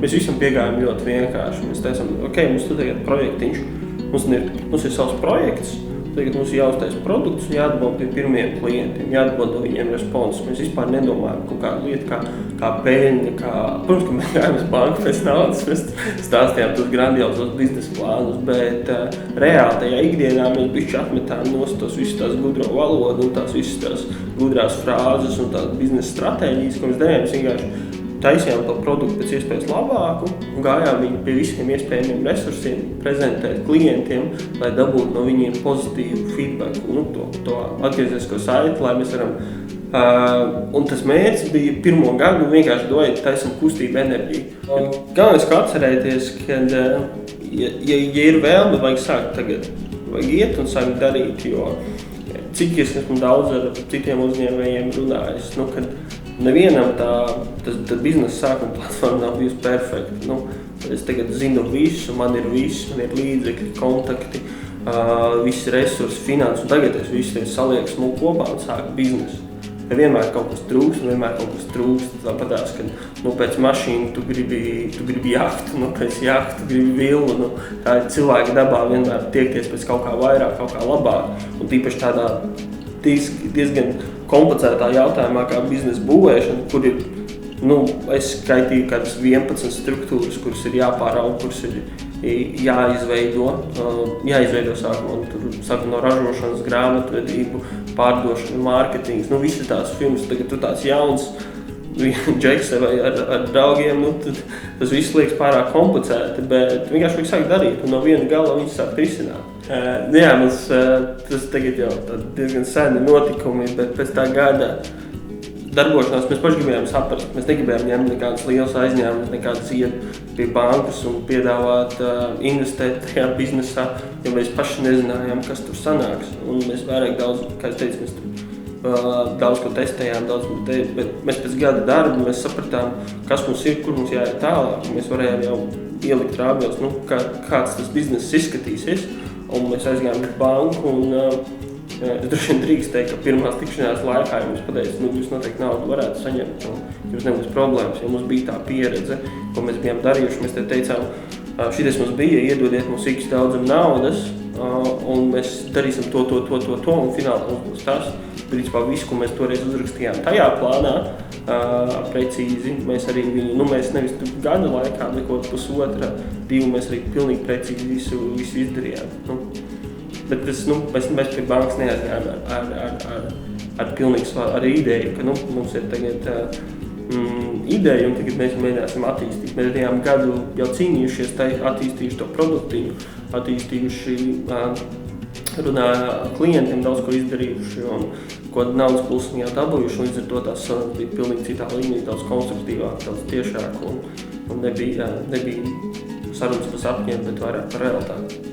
mēs visam piegājām ļoti vienkārši. Mēs teicām, mums tur tagad projektiņš, mums ir savs projekts, tagad mums jāuztais produkts un jāatbild pie pirmiem klientiem, jāatbild viņiem responsus. Mēs vispār nedomājam kaut kādu lietu kā peļņa, protams, ka mēs gājām uz banku pēc naudas, mēs stāstījām tos grandiozos biznesa plānus, bet reāli tajā ikdienā mēs bišķi atmetām nost tos visus tās gudro valodu un tās visas tās gudrās frāzes un tās biznesa stratēģijas, ko mēs darījām, mēs vienkārši taisījām to produktu pēc iespējas labāku un gājām viņu pie visiem iespējamiem resursiem, prezentēt klientiem, lai dabūtu no viņiem pozitīvu feedbacku, to atgriezisko saiti, lai mēs varam. Un tas mērķis bija pirmo gadu vienkārši dojot taisam kustību enerģiju. Galvenais, ko atcerēties, kad, ja ir vēlme, vajag sākt tagad, vajag iet un sākt darīt, jo cik es esmu daudz ar citiem uzņēmējiem runājis, kad nevienam tas biznesa sākuma platforma nav bijusi perfekta. Es tagad zinu visu, man ir līdzekļi, kontakti, visi resursi, finanses, un tagad es visu salieku smuku kopā un sāku biznesu. Vienmēr kaut kas trūkst, tāpatās, ka pēc mašīnu tu gribi jahtu, pēc jahtu tu gribi vilnu, tā ir cilvēki dabā vienmēr tiekties pēc kaut kā vairāk, kaut kā labāk, un tīpaši tādā diezgan komplicētā jautājumā kā biznesa būvēšana, kur ir, es skaitīju kādas 11 struktūras, kuras ir jāpārauga, kuras ir jāizveido sākumā no ražošanas, grāmatvedību, pārdošana, mārketings, visas tās firmas, tagad tu tāds jauns džeks vai ar draugiem, tad tas viss liekas pārāk komplicēti, bet vienkārši vajag sākt darīt, un no viena gala viņš sāk risināt. Tas tagad jau diezgan seni notikumi, bet pēc tā gada darbošanās mēs paši gribējām saprast. Mēs negribējām ņemt nekādas lielas aizņēmumus, nekādas iet pie bankas un piedāvāt investēt tajā biznesā, jo mēs paši nezinājām, kas tur sanāks. Un mēs vairāk daudz, kā es teicu, mēs daudz ko testējām, bet mēs pēc gada darba mēs sapratām, kas mums ir, kur mums jāiet tālāk. Mēs varējām jau ielikt rābjos, kāds tas bizness izskatīsies. Un mēs aizgājām uz banku un es droši vien drīkst teikt, ka pirmās tikšanās laikā jums pateica, jūs noteikti naudu varētu saņemt, un jums nebūs problēmas, jo mums bija tā pieredze, ko mēs bijām darījuši. Mēs te teicām, šitais mums bija, iedodiet mums x daudzam naudas, un mēs darīsim to, un finālā mums būs tas. Principā visu, ko mēs toreiz uzrakstījām tajā plānā, precīzi, mēs arī viņu, mēs nevis gada laikā, neko pusotra, 2, mēs arī pilnīgi precīzi visu izdarījām. Bet mēs pie bankas neaizgājām ar ideju, ka mums ir tagad ideja un tagad mēs mēģināsim attīstīt. Mēs bijām gadu jau cīnījušies, attīstījuši to produktiņu, attīstījuši runāja klientiem, daudz ko izdarījuši un ko naudas pulsiņā dabūjuši, līdz ar to tās sarunas bija pilnīgi citā līmenī, daudz konstruktīvāk, daudz tiešāk un nebija sarunas par sapņiem, bet vairāk par realitāti.